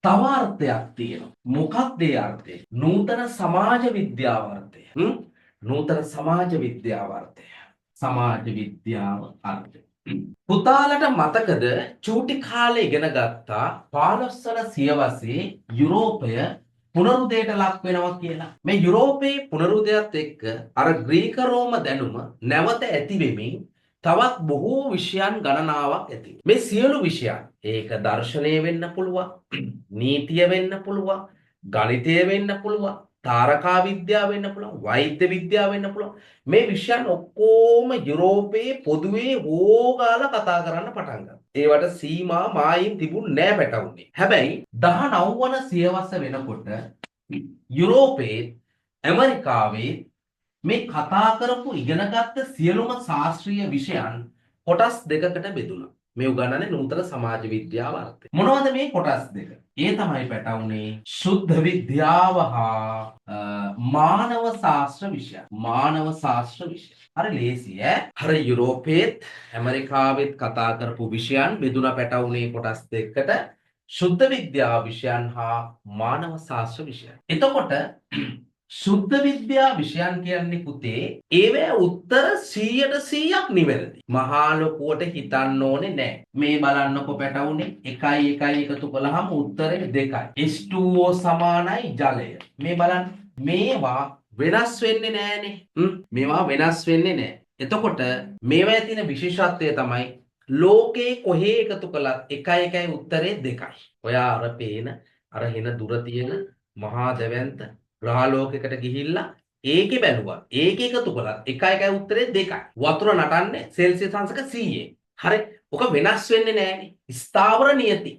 තව අර්ථයක් තියෙනවා. මොකක්ද ඒ අර්ථය? නූතන සමාජ විද්‍යාව අර්ථය. නූතන සමාජ විද්‍යාව අර්ථය. සමාජ විද්‍යාව අර්ථය. පුතාලට මතකද චූටි කාලේ ඉගෙන ගත්තා 15 වන සියවසේ යුරෝපය පුනරුදයට ලක් වෙනවා කියලා. මේ යුරෝපයේ පුනරුදයත් එක්ක අර ග්‍රීක රෝම දැනුම නැවත ඇති වෙමින් තවත් බොහෝ විෂයන් ගණනාවක් ඇති. මේ සියලු විෂයන් ඒක දර්ශනය වෙන්න පුළුවන්, නීතිය වෙන්න පුළුවන්, ගණිතය වෙන්න පුළුවන්, තාරකා විද්‍යාව වෙන්න පුළුවන්, වෛද්‍ය විද්‍යාව වෙන්න පුළුවන්. මේ විෂයන් ඔක්කොම යුරෝපයේ පොදුවේ හොගාලා කතා කරන්න පටන් ගත්තා. ඒවට සීමා මායිම් තිබුණ නෑ පැටවුනේ. හැබැයි 19 වන සියවස වෙනකොට යුරෝපයේ ඇමරිකාවේ මේ කතා කරපු ඉගෙනගත්ත සියලුම ශාස්ත්‍රීය විෂයන් කොටස් දෙකකට බෙදුණා. මේ උගන්වන්නේ නූතන සමාජ විද්‍යාව අර්ථය. මොනවද මේ කොටස් දෙක? ඒ තමයි පැටවුනේ සුද්ධ විද්‍යාව හා මානව ශාස්ත්‍ර විෂය. මානව ශාස්ත්‍ර විෂය. හරි ලේසි ඈ. හරි යුරෝපයේත් ඇමරිකාවෙත් කතා කරපු විෂයන් බෙදුණා පැටවුනේ කොටස් දෙකකට. සුද්ධ විද්‍යාව විෂයන් හා මානව ශාස්ත්‍ර විෂයන්. එතකොට සුද්ධ විද්‍යා විෂයන් කියන්නේ පුතේ ඒවැ උත්තර 100%ක් නිවැරදි. මහා ලොකුවට හිතන්න ඕනේ නැහැ. මේ බලන්නකො පැටවුනේ 1 1 එකතු කළාම උත්තරේ 2යි. H2O සමානයි ජලය. මේ බලන්න මේවා වෙනස් වෙන්නේ නැහනේ. මේවා වෙනස් වෙන්නේ නැහැ. එතකොට මේවා තියෙන විශේෂත්වය තමයි ලෝකේ කොහේ එකතු කළත් 1 1 උත්තරේ 2යි. ඔයා අර පේන අර හෙන දුර තියෙන මහා දැවැන්ත ග්‍රහලෝකයකට ගිහිල්ලා ඒකේ බැලුවා. ඒකේ එකතු කළත් 1 1 උත්තරේ 2යි. වතුර නටන්නේ සෙල්සියස් අංශක 100ෙන්. හරි. ඔක වෙනස් වෙන්නේ නැහැනේ. ස්ථාවර නියති.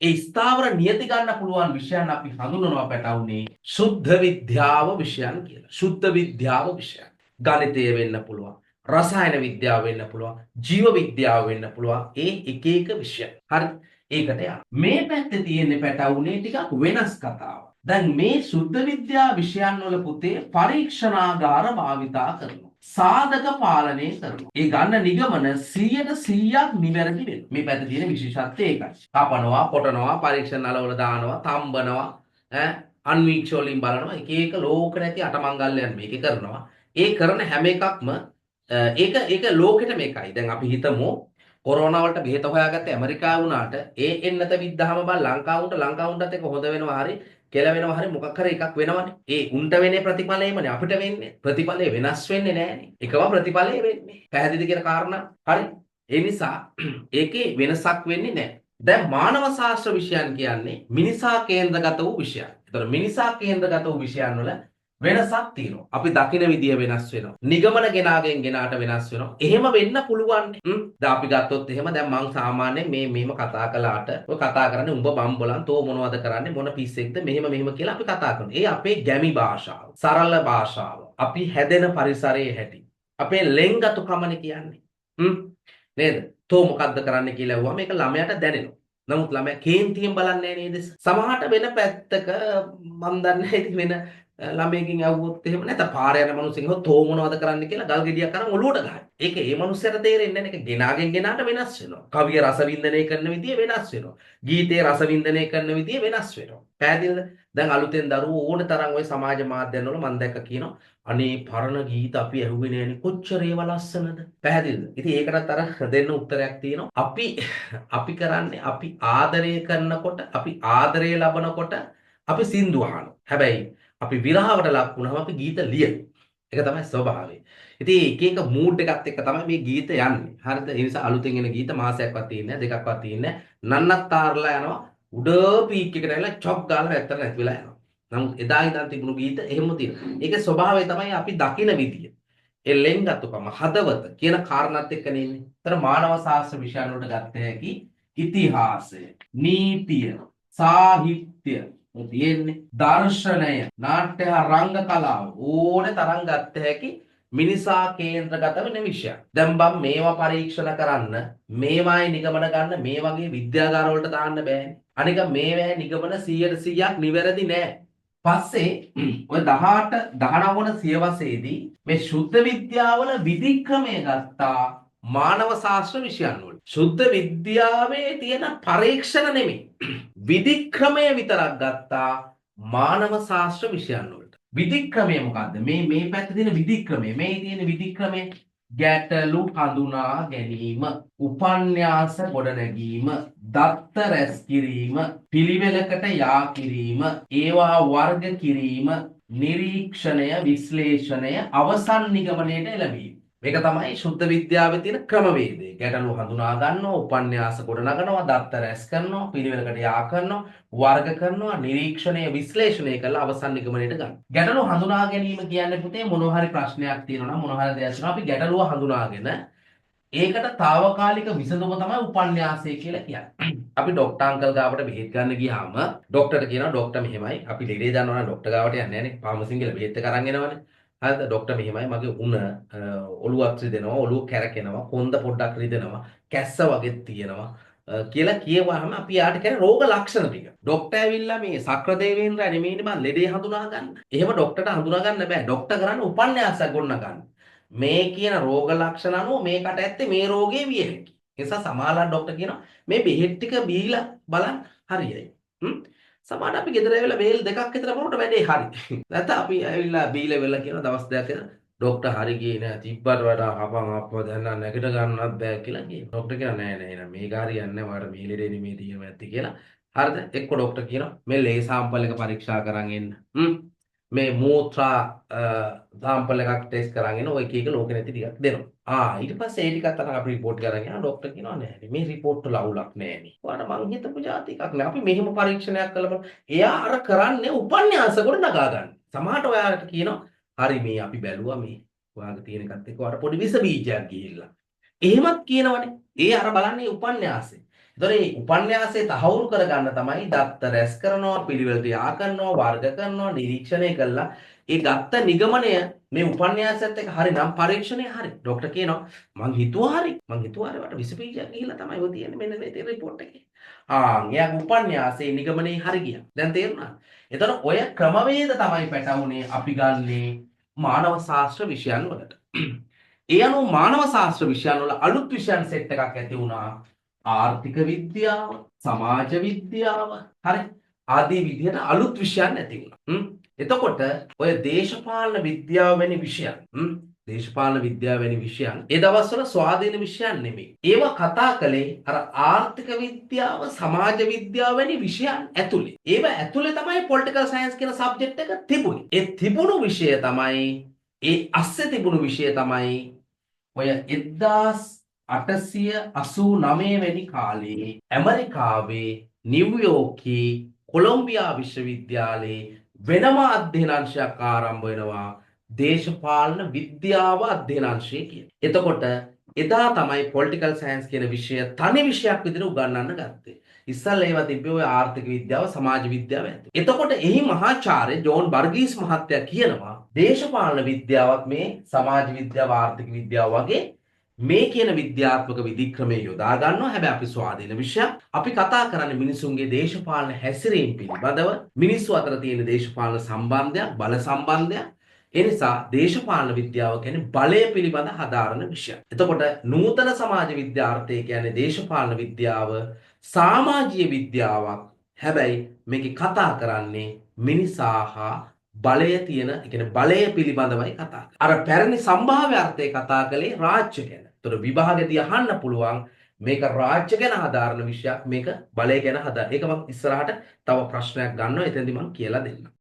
ඒ ස්ථාවර නියති ගන්න පුළුවන් විෂයන් අපි හඳුන්වනවා පැටවුනේ සුද්ධ විද්‍යාව විෂයන් කියලා. සුද්ධ විද්‍යාව විෂයන්. ගණිතය වෙන්න පුළුවන්. රසායන විද්‍යාව වෙන්න පුළුවන්. ජීව විද්‍යාව වෙන්න පුළුවන්. ඒ එක එක විෂයන්. හරි. ඒකට යන්න. මේ පැත්තේ තියෙන පැටවුනේ ටිකක් වෙනස් කතාවක්. දැන් මේ සුද්ධ විද්‍යා විෂයන් වල පුතේ පරීක්ෂණාගාර භාවිතා කරනවා. සාධක පාලනය කරනවා. ඒ ගන්න නිගමන 100% නිවැරදි වෙනවා. මේ පැත්තේ තියෙන විශේෂත්වය ඒකයි. කපනවා, කොටනවා, පරීක්ෂණ නලවල දානවා, තම්බනවා, අන්වීක්ෂ වලින් බලනවා. එක එක ලෝක නැති අටමංගල්‍යයන් මේකේ කරනවා. ඒ කරන හැම එකක්ම ඒක ලෝකෙට මේකයි. දැන් අපි හිතමු කොරෝනා වලට බෙහෙත හොයාගත්ත ඇමරිකාව වුණාට ඒ එන්නත විද්දාම බල ලංකාවුන්ටත් එක හොඳ වෙනවා හරි කියලා වෙනවා හරි මොකක් හරි එකක් වෙනවනේ. ඒ උන්ට වෙන්නේ ප්‍රතිඵලයමනේ අපිට වෙන්නේ. ප්‍රතිඵලය වෙනස් වෙන්නේ නැහනේ. එකම ප්‍රතිඵලය වෙන්නේ. පැහැදිලි කියන කාරණා. හරි. ඒ නිසා ඒකේ වෙනසක් වෙන්නේ නැහැ. දැන් මානව ශාස්ත්‍ර විෂයන් කියන්නේ මිනිසා කේන්ද්‍රගත වූ විෂයන්. ඒතර මිනිසා කේන්ද්‍රගත වූ විෂයන් වල වෙනසක් තියෙනවා. අපි දකින විදිය වෙනස් වෙනවා. නිගමන ගෙනාගෙන් ගෙනාට වෙනස් වෙනවා. එහෙම වෙන්න පුළුවන්. දැන් අපි ගත්තොත් එහෙම දැන් මං සාමාන්‍යයෙන් මෙහෙම කතා කළාට ඔය කතා කරන්නේ උඹ බම්බලන් තෝ මොනවද කරන්නේ මොන පිස්සෙක්ද මෙහෙම කියලා අපි කතා කරනවා. ඒ අපේ ගැමි භාෂාව. සරල භාෂාව. අපි හැදෙන පරිසරයේ හැටි. අපේ ලෙන්ගතුකමනේ කියන්නේ. නේද? තෝ මොකද්ද කරන්න කියලා ඇහුවා මේක ළමයාට දැනෙනවා. නමුත් ළමයා කේන්තියෙන් බලන්නේ නේද? සමහරට වෙන පැත්තක මන් දන්නේ ඉතින් වෙන ළමයකින් ඇහුවොත් එහෙම නැත්නම් පාර යන මිනිස්සුන් හොත් තෝ මොනවද කරන්න කියලා ගල් ගෙඩියක් අරන් ඔලුවට ගහයි. ඒක ඒ මිනිස්සුන්ට තේරෙන්නේ නැහැ. ඒක ගෙනාගෙන් ගෙනාට වෙනස් වෙනවා. කවිය රස වින්දනය කරන විදිය වෙනස් වෙනවා. ගීතයේ රස වින්දනය කරන විදිය වෙනස් වෙනවා. පැහැදිලිද? දැන් අලුතෙන් දරුවෝ ඕන තරම් ওই සමාජ මාධ්‍යයන් වල මම දැක්ක කියනවා අනේ පරණ ගීත අපි ඇහුවේ නෑනේ කොච්චර ඒවා ලස්සනද. පැහැදිලිද? ඉතින් ඒකටත් අර දෙන්න උත්තරයක් තියෙනවා. අපි කරන්නේ අපි ආදරය කරනකොට අපි ආදරය ලබනකොට අපි සින්දු අහනවා. හැබැයි අපි විරහවට ලක් වුණාම අපි ගීත ලියනවා. ඒක තමයි ස්වභාවය. ඉතින් එක එක මූඩ් එකත් එක්ක තමයි මේ ගීත යන්නේ. හරිද? ඒ නිසා අලුතෙන් එන ගීත මාසයක්වත් තියෙන්නේ නැහැ, දෙකක්වත් තියෙන්නේ නැහැ. නන්නත්තරලා යනවා. උඩ පීක් එකට ඇවිල්ලා චොක් ගාලා ඇත්තට නැති වෙලා යනවා. නමුත් එදා ඉඳන් තිබුණු ගීත එහෙම තියෙනවා. ඒකේ ස්වභාවය තමයි අපි දකින විදිය. ඒ ලෙන්ගතුකම හදවත කියන කාරණාත් එක්ක නෙන්නේ. ඒතර මානව ශාස්ත්‍ර විෂයන් වලට ගත්ත හැකි ඉතිහාසය, නීතිය, සාහිත්‍ය තියෙන්නේ දර්ශනය නාට්‍ය රංග කලාව ඕනේ තරම් ගත්ත හැකි මිනිසා කේන්ද්‍රගත වෙන විෂයක්. දැන් බම් මේවා පරීක්ෂණ කරන්න මේවායි නිගමන ගන්න මේ වගේ විද්‍යාගාර වලට දාන්න බෑනේ. අනික මේවා නිගමන 100%ක් නිවැරදි නෑ. පස්සේ ඔය 18 19 වන සියවසේදී මේ සුද්ධ විද්‍යාවල විධික්‍රමය ගත්තා මානව ශාස්ත්‍ර විෂයන් වල. ශුද්ධ විද්‍යාවේ තියෙන පරීක්ෂණ නෙමෙයි. විධික්‍රමය විතරක් ගත්තා මානව ශාස්ත්‍ර විෂයන් වලට. විධික්‍රමය මොකද්ද? මේ පැත්තේ තියෙන විධික්‍රමය. මේ තියෙන විධික්‍රමය ගැටලු හඳුනා ගැනීම, උපන්‍යාස ගොඩනැගීම, දත්ත රැස් කිරීම, පිළිවෙලකට යා කිරීම, ඒවා වර්ග කිරීම, නිරීක්ෂණය, විශ්ලේෂණය, අවසන් නිගමනයට එළඹීම. මේක තමයි ශුද්ධ විද්‍යාවේ තියෙන ක්‍රමවේදය. ගැටලු හඳුනා ගන්නවා, උපන්‍යාස ගොඩනගනවා, දත්ත රැස් කරනවා, පිළිවෙලකට යා කරනවා, වර්ග කරනවා, නිරීක්ෂණය, විශ්ලේෂණය කරලා අවසන් නිගමනයට ගන්න. ගැටලු හඳුනා ගැනීම කියන්නේ පුතේ මොනවා හරි ප්‍රශ්නයක් තියෙනවා නම් මොනවා හරි දෙයක් තියෙනවා අපි ගැටලුව හඳුනාගෙන ඒකට తాවකාලික විසඳුම තමයි උපන්‍යාසය කියලා කියන්නේ. අපි ડોක්ටර් අංකල් ගාවට බෙහෙත් ගන්න ගියාම ડોක්ටර්ට කියනවා ડોක්ටර් මෙහෙමයි අපි ලෙඩේ දන්නවනම් ડોක්ටර් ගාවට යන්නේ නැහනේ. ෆාමසියෙන් ගිහලා බෙහෙත් එක අරන් එනවනේ. හරිද? ડોක්ටර් මෙහෙමයි මගේ උණ ඔළුවක් රිදෙනවා, ඔළුව කැරකෙනවා, කොන්ද පොඩ්ඩක් රිදෙනවා, කැස්ස වගේ තියෙනවා කියලා කියවහම අපි යාට කියන රෝග ලක්ෂණ ටික. ડોක්ටර් ඇවිල්ලා මේ සක්‍රදේවේන්ද්‍ර නෙමෙයිනේ මං ලෙඩේ හඳුනා ගන්න. එහෙම ડોක්ටර්ට හඳුනා ගන්න බෑ. ડોක්ටර් කරන්නේ උපන්‍යාසයක් ගොන්න ගන්න. මේ කියන රෝග ලක්ෂණ අනුව මේකට ඇත්තේ මේ රෝගේ විය හැකියි. ඒ නිසා සමහරවල් ડોක්ටර් කියනවා මේ බෙහෙත් ටික බීලා බලන්න හරියයි. සමහරවිට අපි ගෙදර ඇවිල්ලා වේල් දෙකක් විතර බලනකොට වැඩේ හරි. නැත්නම් අපි ඇවිල්ලා බීලා වෙලා කියන දවස් දෙකක් විතර ડોක්ටර් හරි ගියේ නෑ තිබ්බට වඩා අපන් අප්පෝ දැන් නම් නැගිට ගන්නවත් බෑ කියලා කියනවා. ડોක්ටර් කියනවා නෑ නෑ නෑ මේක හරියන්නේ නෑ මට මේ ලෙඩේ නෙමෙයි තියෙන්නේ නැති කියලා. හරිද? එක්ක ડોක්ටර් කියනවා මේ ලේ සාම්පල් එක පරීක්ෂා කරන් එන්න. මේ මූත්‍රා සාම්පල් එකක් ටෙස්ට් කරන් එන්න ඔය එක එක ලෝකෙ නැති ටිකක් දෙනවා. ඊට පස්සේ ඒ ටිකත් අරන් අපි රිපෝට් කරන් යනවා. ડોක්ටර් කියනවා නෑ මේ රිපෝට් වල අවුලක් නෑනේ. ඔයාලට මං හිතපු જાති එකක් නෑ. අපි මෙහෙම පරීක්ෂණයක් කළා බලමු. එයා අර කරන්නේ උපන්‍යාස කොට නගා ගන්න. සමහරට ඔයාලට කියනවා හරි මේ අපි බැලුවා මේ ඔයාගේ තියෙන එකත් එක්ක ඔයාලට පොඩි විස බීජයක් ගිහිල්ලා. එහෙමත් කියනවනේ. ඒ අර බලන්නේ උපන්‍යාසෙ. ඒතොර මේ උපන්‍යාසය තහවුරු කරගන්න තමයි දත්ත රැස් කරනවා, පිළිවෙලට යා කරනවා, වර්ග කරනවා, නිරීක්ෂණය කළා. ඒ ගත්ත නිගමනය මේ උපන්‍යාසයත් එක්ක හරි නම් පරීක්ෂණය හරි. ડોක්ටර් කියනවා මං හිතුවා හරි. වට විස බීජයක් ගිහිල්ලා තමයි ඔය තියෙන්නේ මෙන්න මේ තියෙන රිපෝට් එකේ. එයාගේ උපන්‍යාසයේ නිගමනයේ හරි ගියා. දැන් තේරුණා? එතකොට ඔය ක්‍රමවේද තමයි පැටවුනේ අපි ගන්නේ මානව ශාස්ත්‍ර විෂයන් වලට. ඒ අනුව මානව ශාස්ත්‍ර විෂයන් වල අලුත් විෂයන් සෙට් එකක් ඇති වුණා. ආර්ථික විද්‍යාව, සමාජ විද්‍යාව, හරි ආදී විදිහට අලුත් විෂයන් ඇති වුණා. එතකොට ඔය දේශපාලන විද්‍යාව වැනි විෂයන් දේශපාලන විද්‍යාව වැනි විෂයන් ඒ දවස්වල ස්වාධීන විෂයන් නෙමෙයි. ඒවා කතා කළේ අර ආර්ථික විද්‍යාව, සමාජ විද්‍යාව වැනි විෂයන් ඇතුලේ. ඒවා ඇතුලේ තමයි පොලිටිකල් සයන්ස් කියන සබ්ජෙක්ට් එක තිබුණේ. ඒ තිබුණු විෂය තමයි ඒ අස්සේ තිබුණු විෂය තමයි ඔය 1889 වැනි කාලේ ඇමරිකාවේ නිව්යෝර්කේ කොලොම්බියා විශ්වවිද්‍යාලයේ වෙනම අධ්‍යයන අංශයක් ආරම්භ වෙනවා. දේශපාලන විද්‍යාව අධ්‍යයන අංශය කියන. එතකොට එදා තමයි පොලිටිකල් සයන්ස් කියන විෂය තනි විෂයක් විදිහට උගන්වන්න ගත්තේ. ඉස්සල්ලා ඒවා තිබ්බේ ඔය ආර්ථික විද්‍යාව, සමාජ විද්‍යාව ඇතුළේ. එතකොට එහි මහාචාර්ය ජෝන් බර්ගීස් මහත්තයා කියනවා දේශපාලන විද්‍යාවත් මේ සමාජ විද්‍යාව, ආර්ථික විද්‍යාව වගේ මේ කියන විද්‍යාත්මක විධික්‍රමයේ යොදා ගන්නවා. හැබැයි අපි ස්වාධීන විෂයක්. අපි කතා කරන්නේ මිනිසුන්ගේ දේශපාලන හැසිරීම පිළිබඳව, මිනිස්සු අතර තියෙන දේශපාලන සම්බන්ධයක්, බල සම්බන්ධයක්. ඒ නිසා දේශපාලන විද්‍යාව කියන්නේ බලය පිළිබඳ හදාරන විෂයක්. එතකොට නූතන සමාජ විද්‍යාර්ථය කියන්නේ දේශපාලන විද්‍යාව සමාජීය විද්‍යාවක්. හැබැයි මේකේ කතා කරන්නේ මිනිසා හා බලය තියෙන, ඒ කියන්නේ බලය පිළිබඳවයි කතා කරන්නේ. අර පැරණි සම්භාව්‍ය අර්ථය කතා කළේ රාජ්‍ය ගැන. ඒතර විභාගෙදී අහන්න පුළුවන් මේක රාජ්‍ය ගැන හදාරන විෂයක්, මේක බලය ගැන හදාරන. ඒක මම ඉස්සරහට තව ප්‍රශ්නයක් ගන්නවා. එතෙන්දී මම කියලා දෙන්නම්.